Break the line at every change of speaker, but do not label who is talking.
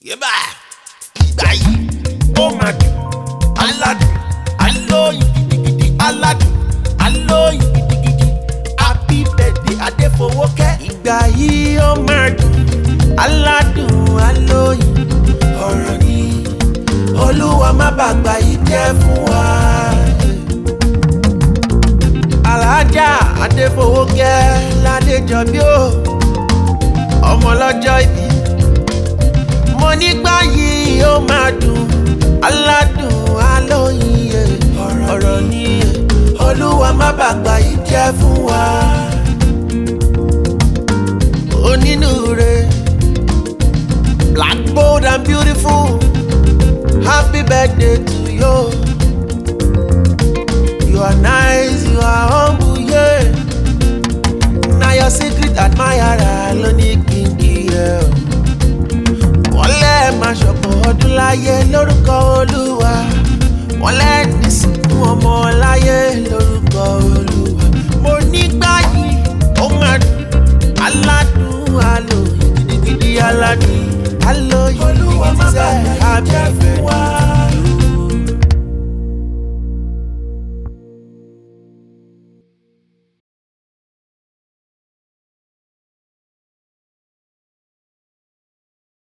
Yeba, ìgbà yìí, ó máa dùn, aládùn, alóyin gidigidi, aládùn, alóyin gidigidi, happy birthday Adéfowókẹ́. Ìgbà yìí ó máa dùn, aládùn, alóyin, ọ̀rọ̀ ni Olúwa má bàgbà yìí jẹ́ fún wa. Alájà Adéfowókẹ́ Ládéjọbí o, ọmọ lọ́jọ́ ìbí. Mo nígbà yìí ó máa dùn, aládùn, alóyin, ọ̀rọ̀ ni Olúwa má bàgbà yìí jẹ́ fún wa. Onínúure, black, bold and beautiful, happy birthday to you. You are nice, you are humble, yeah. Now your secret admirer ló ní kínkì, yeah. Wọ́n lẹ́ máa ṣọ̀pọ̀ ọdún láyé lórúkọ Olúwa. Wọ́n lẹ́ ní sìnkú ọmọ láyé lórúkọ Olúwa. Mo nígbà yìí ó máa dùn, aládùn, alóyin gidigidi, aládùn, alóyin gidigidi, sẹ́ àbí fún wa.